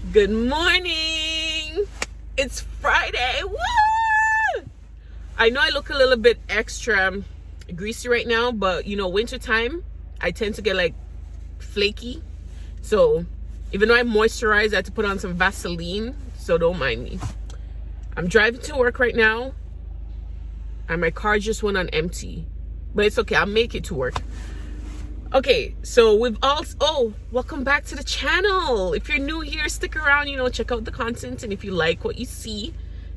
Good morning. It's Friday. Woo! I know I look a little bit extra greasy right now, but you know, wintertime, I tend to get like flaky. So even though I moisturize, I had to put on some Vaseline, so don't mind me. I'm driving to work right now, and my car just went on empty, but it's okay. I'll make it to work. Okay, so we've also, welcome back to the channel. If you're new here, stick around, you know, check out the content. And if you like what you see,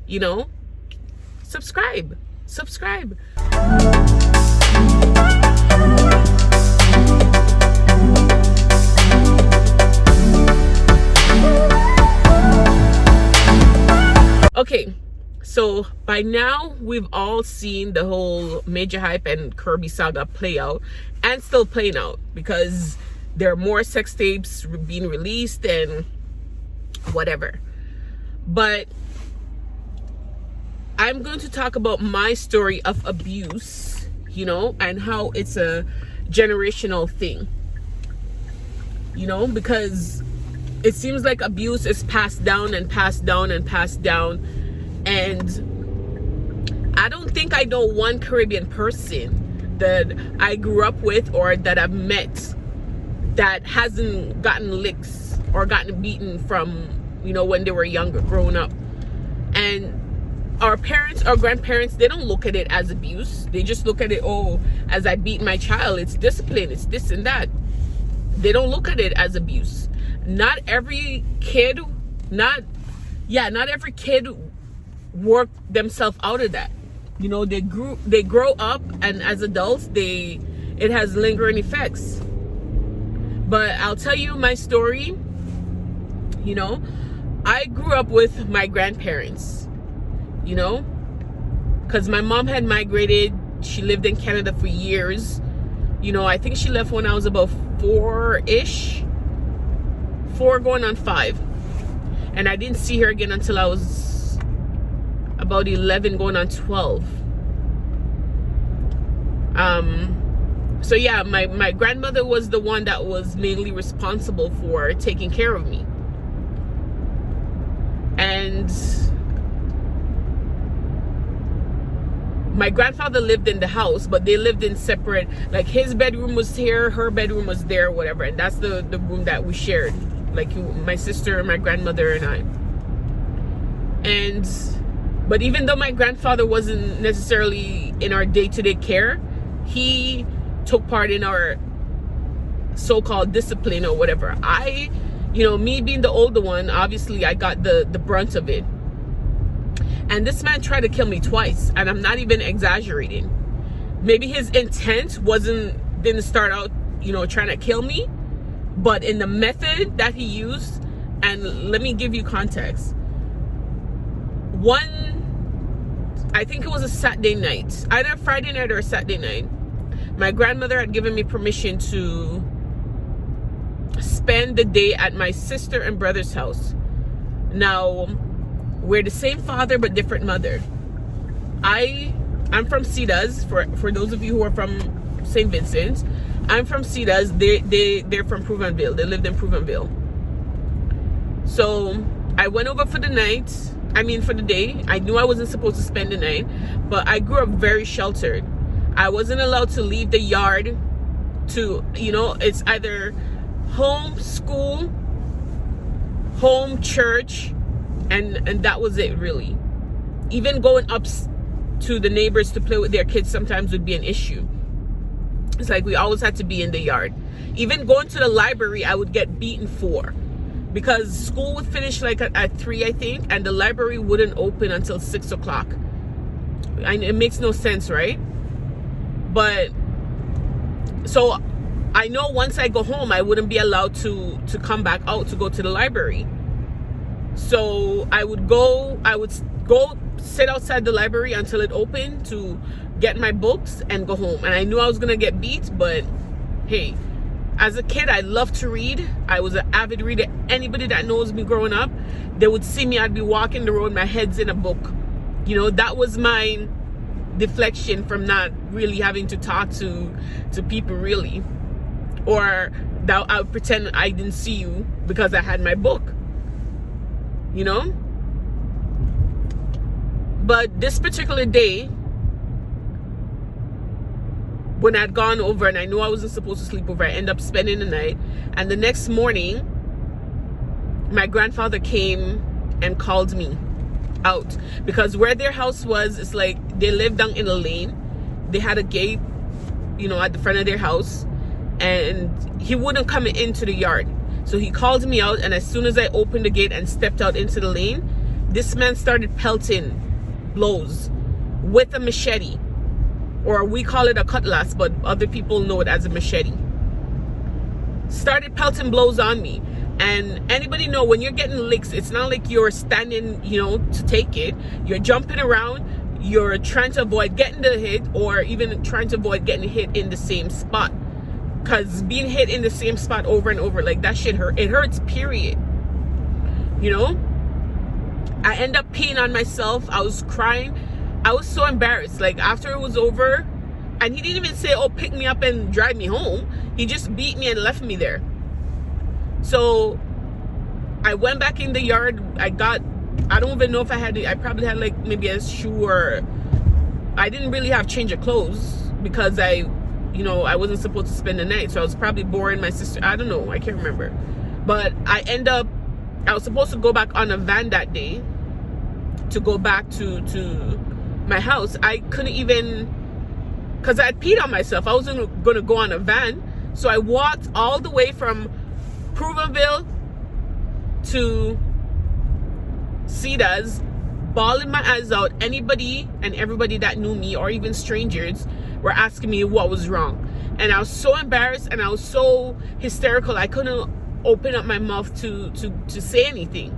you know, subscribe. Okay, so by now we've all seen the whole Major Hype and Kirby saga play out, and still playing out, because there are more sex tapes being released and whatever. But I'm going to talk about my story of abuse, you know, and how it's a generational thing, you know, because it seems like abuse is passed down and passed down and passed down. And I don't think I know one Caribbean person that I grew up with or that I've met that hasn't gotten licks or gotten beaten from, you know, when they were younger, growing up. And our parents, our grandparents, they don't look at it as abuse. They just look at it, oh, as I beat my child, it's discipline, it's this and that. They don't look at it as abuse. Not every kid work themselves out of that. You know, they grow up, and as adults it has lingering effects. But I'll tell you my story. You know, I grew up with my grandparents, you know, because my mom had migrated. She lived in Canada for years. You know, I think she left when I was about 4 going on 5, and I didn't see her again until I was about 11 going on 12. So yeah, my grandmother was the one that was mainly responsible for taking care of me. And my grandfather lived in the house, but they lived in separate, like his bedroom was here, her bedroom was there, whatever, and that's the room that we shared, like my sister, my grandmother, and I. But even though my grandfather wasn't necessarily in our day-to-day care, he took part in our so-called discipline or whatever. You know, me being the older one, obviously I got the brunt of it. And this man tried to kill me twice, and I'm not even exaggerating. Maybe his intent didn't start out, you know, trying to kill me, but in the method that he used, and let me give you context. I think it was a Saturday night, either a Friday night or a Saturday night. My grandmother had given me permission to spend the day at my sister and brother's house. Now, we're the same father but different mother. I'm from Cedars, for those of you who are from St. Vincent. I'm from Cedars. They're from Pruitt-Vale. They lived in Pruitt-Vale. So I went over for the day. I knew I wasn't supposed to spend the night, but I grew up very sheltered. I wasn't allowed to leave the yard to, you know, it's either home, school, home, church, and that was it, really. Even going up to the neighbors to play with their kids sometimes would be an issue. It's like we always had to be in the yard. Even going to the library, I would get beaten for, because school would finish like at 3, I think, and the library wouldn't open until 6 o'clock. It makes no sense, right? But so I know once I go home, I wouldn't be allowed to come back out to go to the library. So I would go sit outside the library until it opened to get my books and go home. And I knew I was gonna get beat, but hey, as a kid, I loved to read. I was an avid reader. Anybody that knows me growing up, they would see me, I'd be walking the road, my head's in a book. You know, that was my deflection from not really having to talk to people, really. Or that I would pretend I didn't see you because I had my book. you know. But this particular day, when I'd gone over and I knew I wasn't supposed to sleep over, I ended up spending the night. And the next morning, my grandfather came and called me out, because where their house was, it's like they lived down in a lane. They had a gate, you know, at the front of their house, and he wouldn't come into the yard. So he called me out, and as soon as I opened the gate and stepped out into the lane, this man started pelting blows with a machete, or we call it a cutlass, but other people know it as a machete. Started pelting blows on me. And anybody know, when you're getting licks, it's not like you're standing, you know, to take it. You're jumping around, you're trying to avoid getting the hit, or even trying to avoid getting hit in the same spot. Because being hit in the same spot over and over, like, that shit hurt. It hurts, period. You know? I end up peeing on myself. I was crying. I was so embarrassed. Like, after it was over, and he didn't even say, oh, pick me up and drive me home. He just beat me and left me there. So I went back in the yard. I don't even know if I probably had like maybe a shoe, or I didn't really have change of clothes, because I wasn't supposed to spend the night. So I was probably boring my sister. I don't know. I can't remember. But I was supposed to go back on a van that day to go back to my house. I couldn't even, because I had peed on myself. I wasn't going to go on a van. So I walked all the way from Provenville to Cedars, bawling my eyes out. Anybody and everybody that knew me, or even strangers, were asking me what was wrong. And I was so embarrassed, and I was so hysterical, I couldn't open up my mouth to say anything.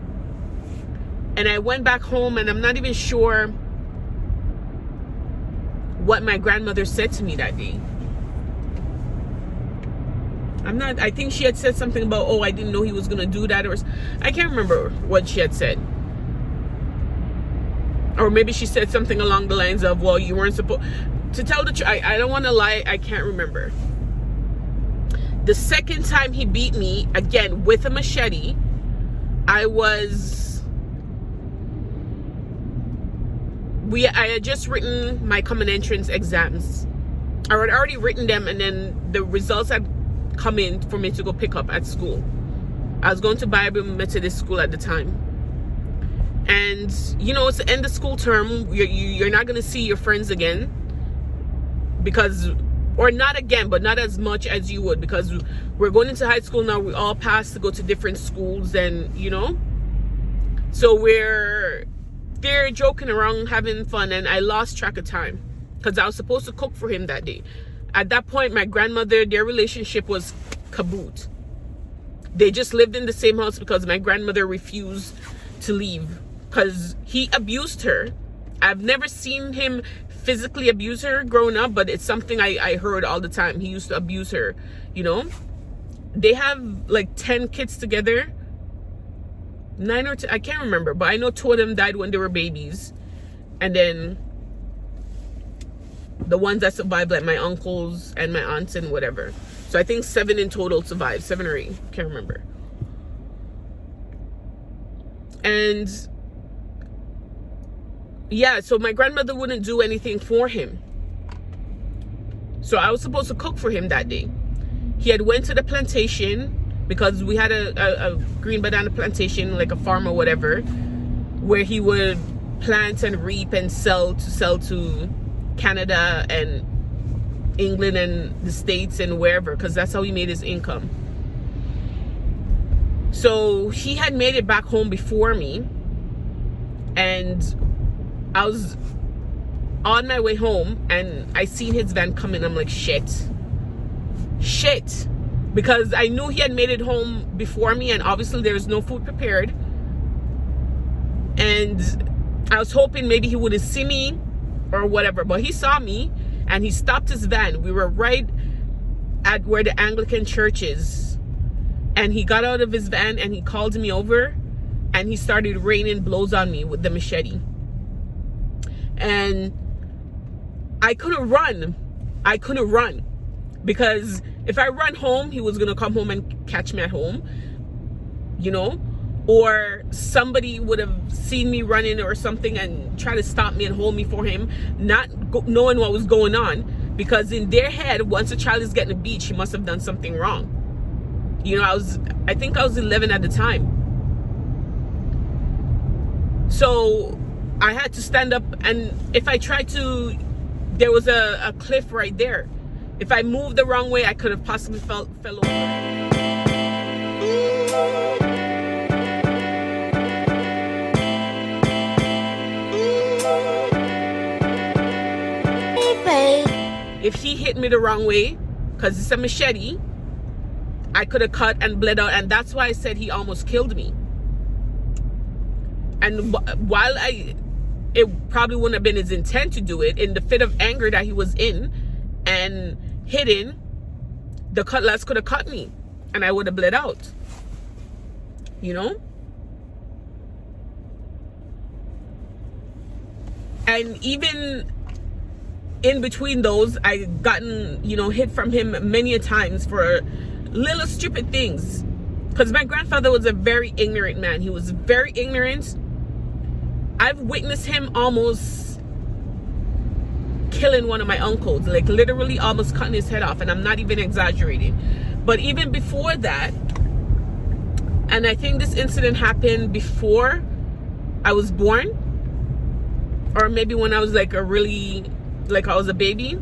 And I went back home, and I'm not even sure what my grandmother said to me that day. I think she had said something about, oh, I didn't know he was going to do that, or I can't remember what she had said. Or maybe she said something along the lines of, well, you weren't supposed to tell the truth. I don't want to lie. I can't remember. The second time he beat me, again, with a machete, I had just written my common entrance exams. I had already written them, and then the results had come in for me to go pick up at school. I was going to Bible Methodist school at the time. And, you know, it's the end of school term. You're not going to see your friends again. Because, or not again, but not as much as you would. Because we're going into high school now. We all passed to go to different schools, and, you know. So they're joking around, having fun. And I lost track of time, because I was supposed to cook for him that day. At that point, my grandmother, their relationship was kaboot. They just lived in the same house because my grandmother refused to leave, because he abused her. I've never seen him physically abuse her growing up, but it's something I heard all the time. He used to abuse her, you know. They have like 10 kids together. 9 or 10, I can't remember, but I know 2 of them died when they were babies. And then the ones that survived, like my uncles and my aunts and whatever. So I think 7 in total survived, 7 or 8, can't remember. And yeah, so my grandmother wouldn't do anything for him. So I was supposed to cook for him that day. He had went to the plantation, because we had a green banana plantation, like a farm or whatever, where he would plant and reap and sell to Canada and England and the States and wherever, because that's how he made his income. So he had made it back home before me, and I was on my way home, and I seen his van coming. I'm like, shit, because I knew he had made it home before me, and obviously there was no food prepared. And I was hoping maybe he wouldn't see me or whatever, but he saw me, and he stopped his van. We were right at where the Anglican church is, and he got out of his van and he called me over, and he started raining blows on me with the machete. And I couldn't run, because if I run home, he was gonna come home and catch me at home, you know. or somebody would have seen me running or something and try to stop me and hold me for him, not knowing what was going on, because in their head, once a child is getting a beat, she must have done something wrong. You know, I think I was 11 at the time. So I had to stand up, and if I tried to, there was a cliff right there. If I moved the wrong way, I could have possibly fell over. If he hit me the wrong way, because it's a machete, I could have cut and bled out, and that's why I said he almost killed me. And while it probably wouldn't have been his intent to do it, in the fit of anger that he was in and hidden, the cutlass could have cut me and I would have bled out, you know. And even in between those, I gotten, you know, hit from him many a times for little stupid things, because my grandfather was a very ignorant man. He was very ignorant. I've witnessed him almost killing one of my uncles, like literally almost cutting his head off, and I'm not even exaggerating. But even before that, and I think this incident happened before I was born, or maybe when I was like I was a baby.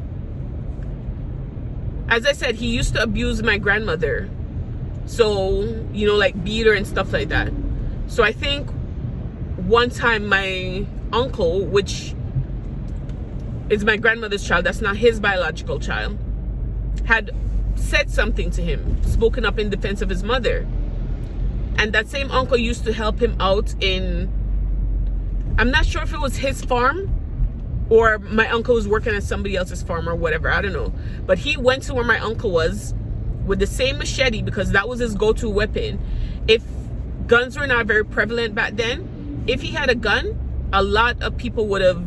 As I said, he used to abuse my grandmother, so, you know, like beat her and stuff like that. So I think one time my uncle, which is my grandmother's child, that's not his biological child, had said something to him, spoken up in defense of his mother. And that same uncle used to help him out in, I'm not sure if it was his farm or my uncle was working at somebody else's farm or whatever, I don't know. But he went to where my uncle was with the same machete, because that was his go-to weapon. If guns were not very prevalent back then, if he had a gun, a lot of people would have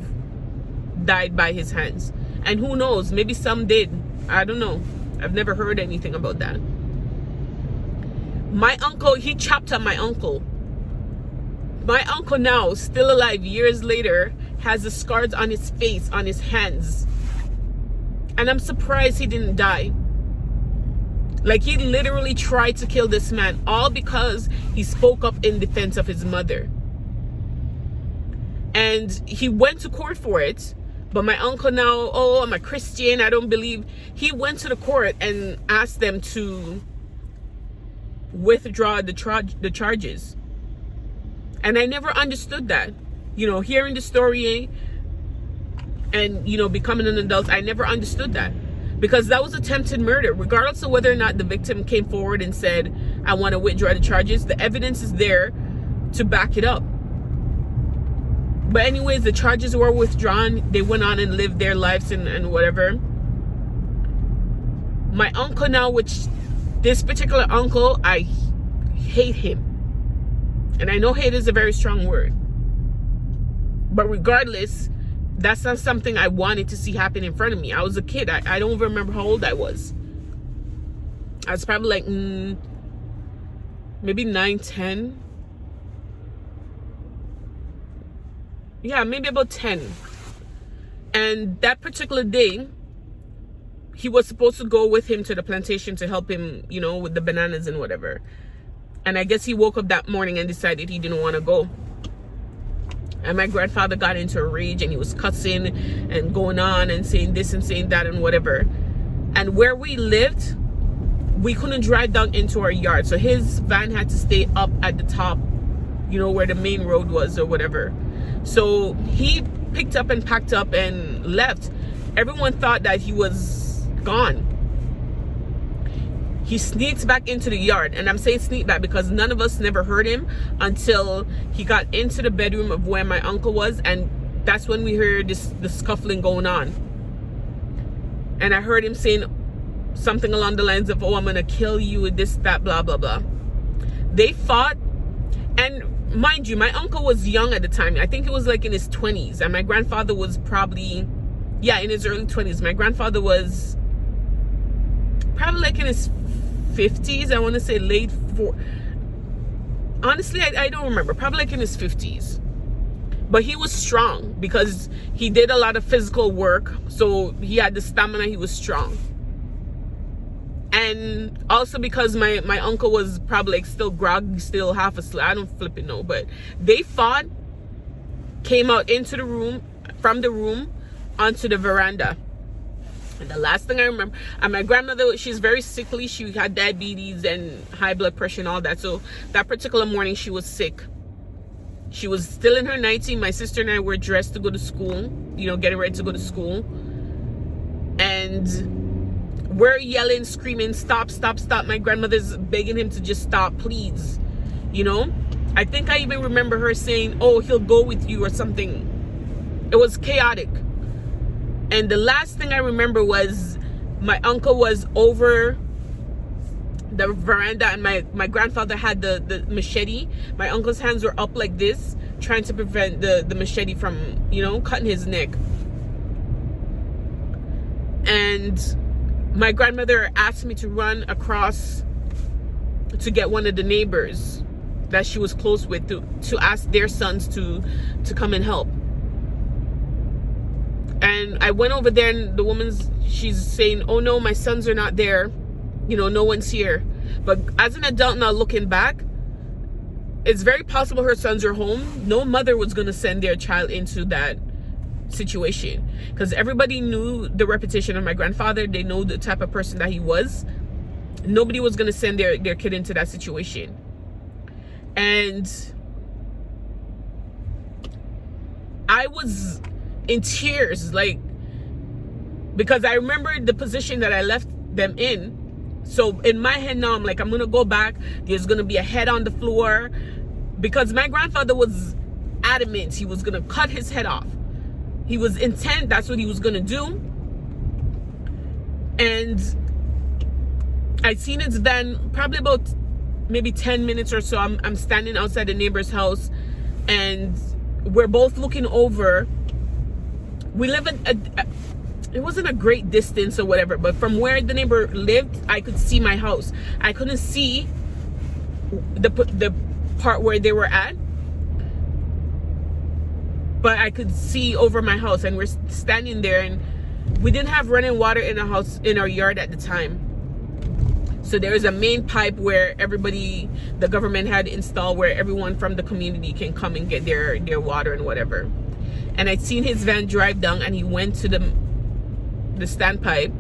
died by his hands. And who knows, maybe some did. I don't know. I've never heard anything about that. My uncle, he chopped up my uncle. My uncle now, still alive years later, has the scars on his face, on his hands. And I'm surprised he didn't die. Like, he literally tried to kill this man, all because he spoke up in defense of his mother. And he went to court for it. But my uncle now, oh, I'm a Christian, I don't believe. He went to the court and asked them to withdraw the charges. And I never understood that. You know, hearing the story and, you know, becoming an adult, I never understood that. Because that was attempted murder. Regardless of whether or not the victim came forward and said, I want to withdraw the charges, the evidence is there to back it up. But anyways, the charges were withdrawn. They went on and lived their lives and whatever. My uncle now, which this particular uncle, I hate him. And I know hate is a very strong word. But regardless, that's not something I wanted to see happen in front of me. I was a kid. I don't even remember how old I was. I was probably like maybe 9, 10. Yeah, maybe about 10. And that particular day, he was supposed to go with him to the plantation to help him, you know, with the bananas and whatever. And I guess he woke up that morning and decided he didn't want to go. And my grandfather got into a rage and he was cussing and going on and saying this and saying that and whatever. And where we lived, we couldn't drive down into our yard. So his van had to stay up at the top, you know, where the main road was or whatever. So he picked up and packed up and left. Everyone thought that he was gone. He sneaks back into the yard, and I'm saying sneak back because none of us never heard him until he got into the bedroom of where my uncle was, and that's when we heard the scuffling going on. And I heard him saying something along the lines of, oh, I'm gonna kill you with this, that, blah, blah, blah. They fought, and mind you, my uncle was young at the time. I think he was like in his 20s, and my grandfather was probably, yeah, in his early 20s. My grandfather was probably like in his 50s. I want to say honestly, I don't remember, probably like in his 50s. But he was strong because he did a lot of physical work, so he had the stamina, he was strong. And also because my uncle was probably like still groggy, still half asleep, I don't flipping know, but they fought, came out into the room, from the room onto the veranda. And the last thing I remember, and my grandmother, she's very sickly, she had diabetes and high blood pressure and all that, so that particular morning she was sick. She was still in her nightie. My sister and I were dressed to go to school, you know, getting ready to go to school, and we're yelling, screaming, stop, stop, stop. My grandmother's begging him to just stop, please, you know. I think I even remember her saying, oh, he'll go with you or something. It was chaotic. And the last thing I remember was my uncle was over the veranda, and my grandfather had the machete. My uncle's hands were up like this, trying to prevent the machete from, you know, cutting his neck. And my grandmother asked me to run across to get one of the neighbors that she was close with to ask their sons to come and help. And I went over there, and the woman's, she's saying, oh no, my sons are not there, you know, no one's here. But as an adult now, looking back, it's very possible her sons are home. No mother was going to send their child into that situation, because everybody knew the reputation of my grandfather. They know the type of person that he was. Nobody was going to send their kid into that situation. And I was in tears, like, because I remember the position that I left them in. So in my head now, I'm like, I'm gonna go back, there's gonna be a head on the floor, because my grandfather was adamant he was gonna cut his head off. He was intent, that's what he was gonna do. And I'd seen his van probably about maybe 10 minutes or so. I'm standing outside the neighbor's house, and we're both looking over. We live in it wasn't a great distance or whatever, but from where the neighbor lived, I could see my house. I couldn't see the part where they were at, but I could see over my house, and we're standing there, and we didn't have running water in our house, in our yard at the time. So there is a main pipe where everybody, the government had installed, where everyone from the community can come and get their water and whatever. And I'd seen his van drive down, and he went to the standpipe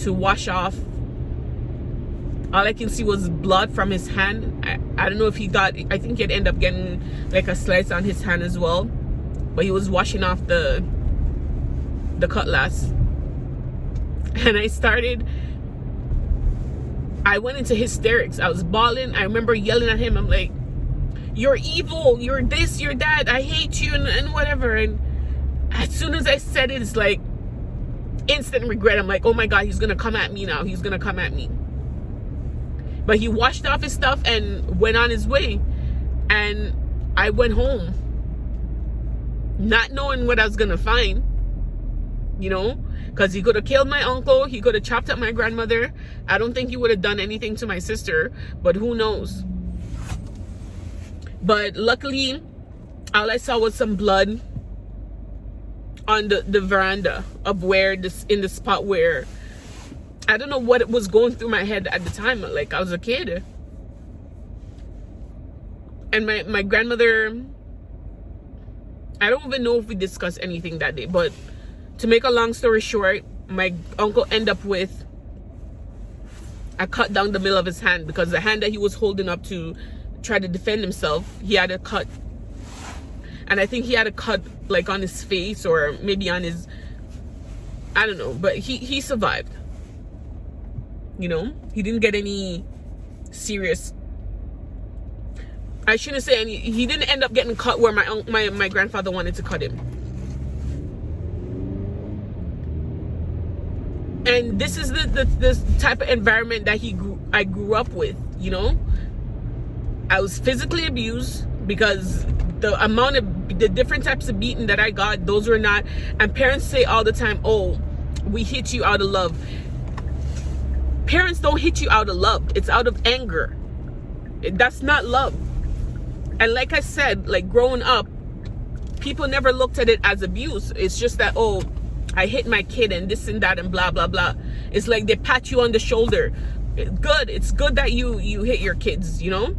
to wash off. All I can see was blood from his hand. I don't know if he got, I think he'd end up getting like a slice on his hand as well, but he was washing off the cutlass. And I went into hysterics. I was bawling. I remember yelling at him. I'm like, you're evil, you're this, you're that, I hate you, and whatever. And as soon as I said it, it's like instant regret. I'm like, oh my God, he's gonna come at me now. He's gonna come at me. But he washed off his stuff and went on his way. And I went home, not knowing what I was gonna find, you know, because he could have killed my uncle, he could have chopped up my grandmother. I don't think he would have done anything to my sister, but who knows. But luckily, all I saw was some blood on the veranda of where in the spot where, I don't know what was going through my head at the time. Like, I was a kid. And my grandmother, I don't even know if we discussed anything that day, but to make a long story short, my uncle ended up with a cut down the middle of his hand, because the hand that he was holding up to try to defend himself, he had a cut. And I think he had a cut like on his face, or maybe on his, I don't know, but he survived. You know, he didn't get any serious, I shouldn't say any, he didn't end up getting cut where my grandfather wanted to cut him. And this is the type of environment that I grew up with, you know. I was physically abused, because the amount of the different types of beating that I got, those were not, and parents say all the time, oh, we hit you out of love. Parents don't hit you out of love. It's out of anger. That's not love. And like I said, like growing up, people never looked at it as abuse. It's just that, oh, I hit my kid and this and that and blah, blah, blah. It's like they pat you on the shoulder. Good. It's good that you hit your kids, you know?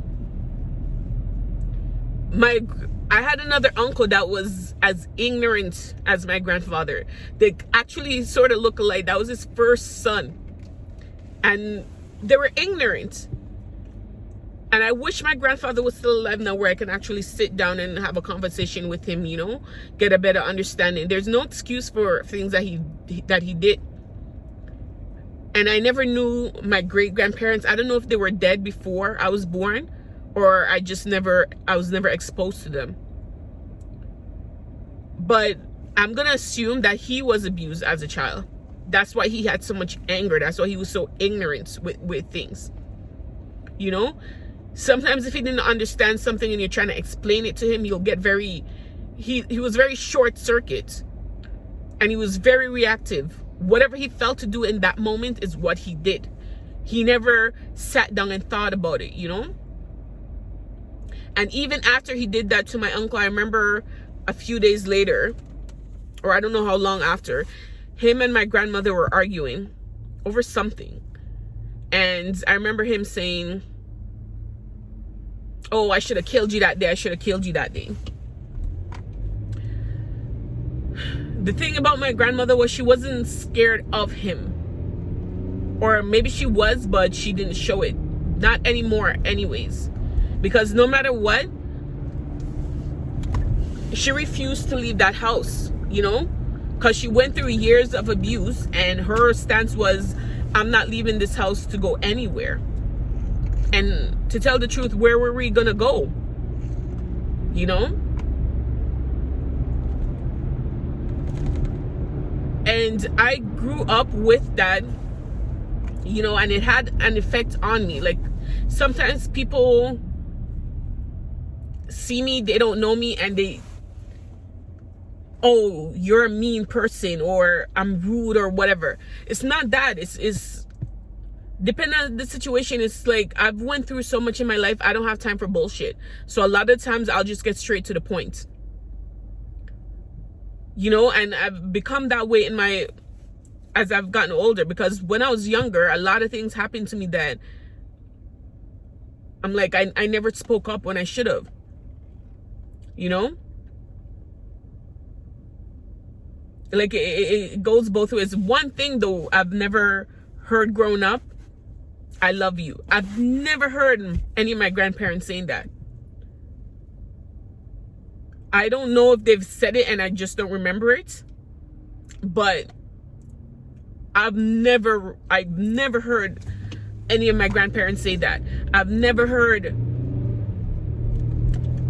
I had another uncle that was as ignorant as my grandfather. They actually sort of look alike. That was his first son. And they were ignorant. And I wish my grandfather was still alive now, where I can actually sit down and have a conversation with him, you know, get a better understanding. There's no excuse for things that he did. And I never knew my great-grandparents. I don't know if they were dead before I was born, or I was never exposed to them. But I'm gonna assume that he was abused as a child. That's why he had so much anger. That's why he was so ignorant with things, you know. Sometimes if he didn't understand something and you're trying to explain it to him, he'll get he was very short circuit, and he was very reactive. Whatever he felt to do in that moment is what he did. He never sat down and thought about it, you know. And even after he did that to my uncle, I remember a few days later, or I don't know how long after, him and my grandmother were arguing over something. And I remember him saying, oh, I should have killed you that day. I should have killed you that day. The thing about my grandmother was she wasn't scared of him. Or maybe she was, but she didn't show it. Not anymore anyways. Because no matter what, she refused to leave that house, you know? Because she went through years of abuse, and her stance was, I'm not leaving this house to go anywhere. And to tell the truth, where were we gonna go? You know? And I grew up with that, you know, and it had an effect on me. Like, sometimes people see me, they don't know me, and they, oh, you're a mean person, or I'm rude, or whatever. It's not that. It's depending on the situation. It's like, I've went through so much in my life, I don't have time for bullshit. So a lot of times I'll just get straight to the point, you know. And I've become that way as I've gotten older, because when I was younger, a lot of things happened to me that I'm like, I never spoke up when I should have, you know. Like, it goes both ways. One thing though, I've never heard growing up, I love you. I've never heard any of my grandparents saying that. I don't know if they've said it and I just don't remember it, but I've never heard any of my grandparents say that. I've never heard,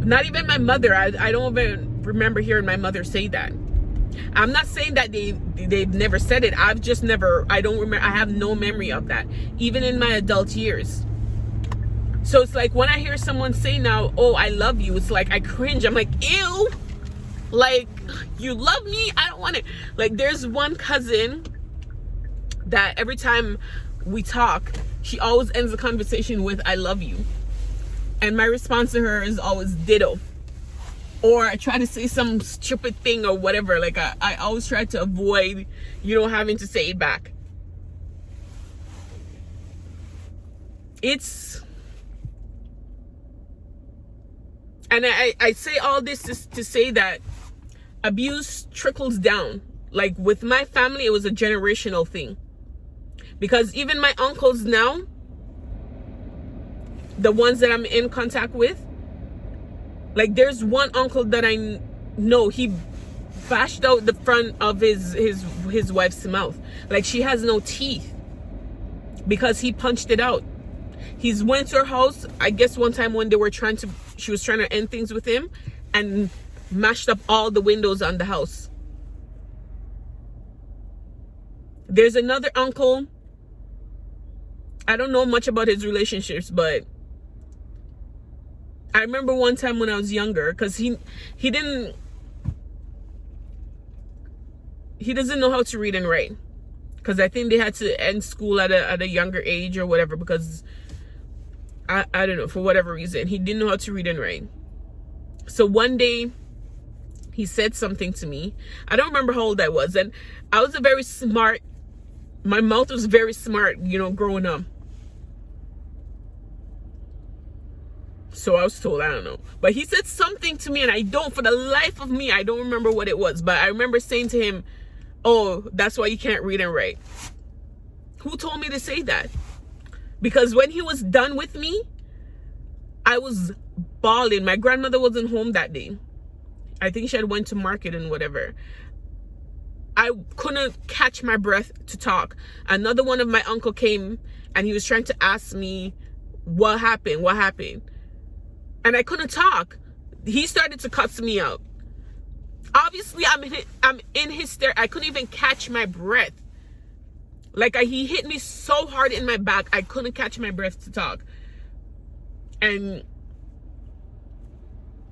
not even my mother. I don't even remember hearing my mother say that. I'm not saying that they've never said it. I've just never, I don't remember. I have no memory of that, even in my adult years. So it's like, when I hear someone say now, oh, I love you, it's like I cringe. I'm like, ew, like, you love me? I don't want it. Like, there's one cousin that every time we talk, she always ends the conversation with, I love you. And my response to her is always ditto. Or I try to say some stupid thing or whatever. Like, I always try to avoid, you know, having to say it back. And I say all this to say that abuse trickles down. Like, with my family, it was a generational thing. Because even my uncles now, the ones that I'm in contact with, like, there's one uncle that I know, he bashed out the front of his wife's mouth. Like, she has no teeth, because he punched it out. He's went to her house, I guess one time when she was trying to end things with him, and mashed up all the windows on the house. There's another uncle, I don't know much about his relationships, but I remember one time when I was younger, because he doesn't know how to read and write, because I think they had to end school at a younger age or whatever, because I don't know, for whatever reason he didn't know how to read and write. So one day he said something to me. I don't remember how old I was, and I was my mouth was very smart, you know, growing up. So I was told, I don't know. But he said something to me, and for the life of me, I don't remember what it was. But I remember saying to him, oh, that's why you can't read and write. Who told me to say that? Because when he was done with me, I was bawling. My grandmother wasn't home that day. I think she had went to market and whatever. I couldn't catch my breath to talk. Another one of my uncle came, and he was trying to ask me what happened. And I couldn't talk. He started to cuss me out. Obviously, I'm in hysterics. I couldn't even catch my breath. Like, he hit me so hard in my back, I couldn't catch my breath to talk. And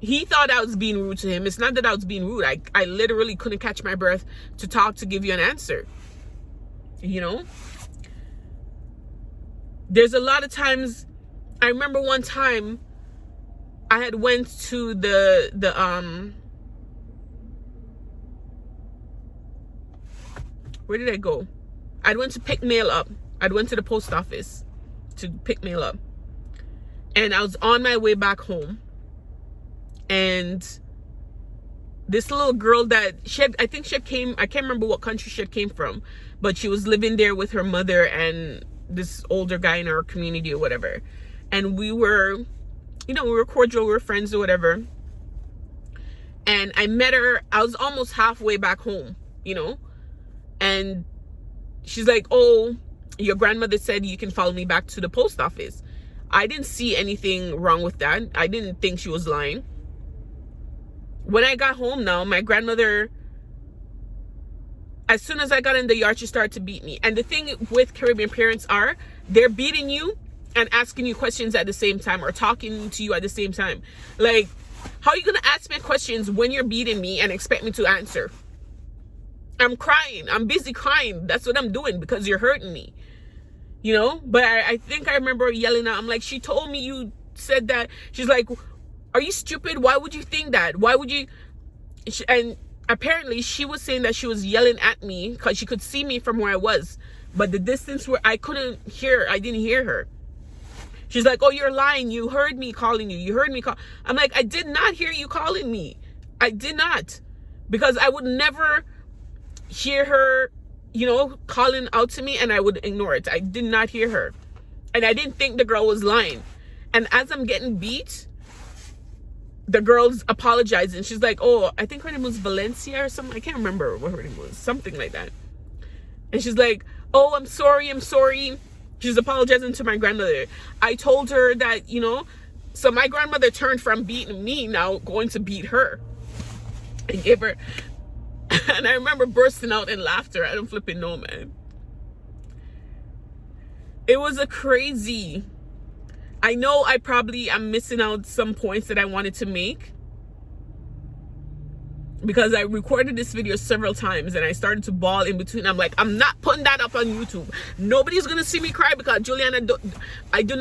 he thought I was being rude to him. It's not that I was being rude. I literally couldn't catch my breath to talk, to give you an answer. You know? There's a lot of times, I remember one time, I had went to where did I go? I went to pick mail up. I went to the post office to pick mail up. And I was on my way back home. And this little girl that I can't remember what country she came from, but she was living there with her mother and this older guy in our community or whatever. And we were cordial, we were friends or whatever. And I met her, I was almost halfway back home, you know, and she's like, oh, your grandmother said you can follow me back to the post office. I didn't see anything wrong with that. I didn't think she was lying. When I got home now, my grandmother, as soon as I got in the yard, she started to beat me. And the thing with Caribbean parents they're beating you and asking you questions at the same time, or talking to you at the same time. Like, how are you going to ask me questions when you're beating me and expect me to answer? I'm crying. I'm busy crying. That's what I'm doing because you're hurting me. You know? But I think I remember yelling out. I'm like, she told me you said that. She's like, are you stupid? Why would you think that? Why would you? And apparently she was saying that she was yelling at me because she could see me from where I was. But the distance where I didn't hear her. She's like, oh, you're lying. You heard me calling you. You heard me call. I'm like, I did not hear you calling me. I did not. Because I would never hear her, you know, calling out to me, and I would ignore it. I did not hear her. And I didn't think the girl was lying. And as I'm getting beat, the girl's apologizing. She's like, oh, I think her name was Valencia or something. I can't remember what her name was. Something like that. And she's like, oh, I'm sorry. She's apologizing to my grandmother. I told her that, you know, so my grandmother turned from beating me, now going to beat her. And gave her, and I remember bursting out in laughter. I don't flipping know, man. It was a crazy. I know I probably am missing out some points that I wanted to make, because I recorded this video several times and I started to bawl in between. I'm like, I'm not putting that up on YouTube. Nobody's gonna see me cry because Juliana, I'm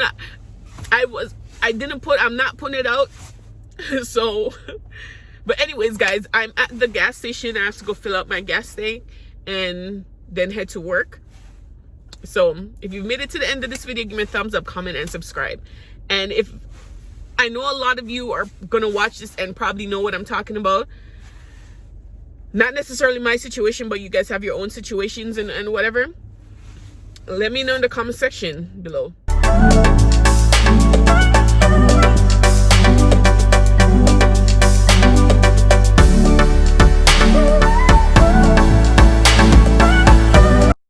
not putting it out. So, but anyways, guys, I'm at the gas station. I have to go fill up my gas tank and then head to work. So if you've made it to the end of this video, give me a thumbs up, comment, and subscribe. And if I know a lot of you are gonna watch this and probably know what I'm talking about, not necessarily my situation, but you guys have your own situations and whatever, let me know in the comment section below.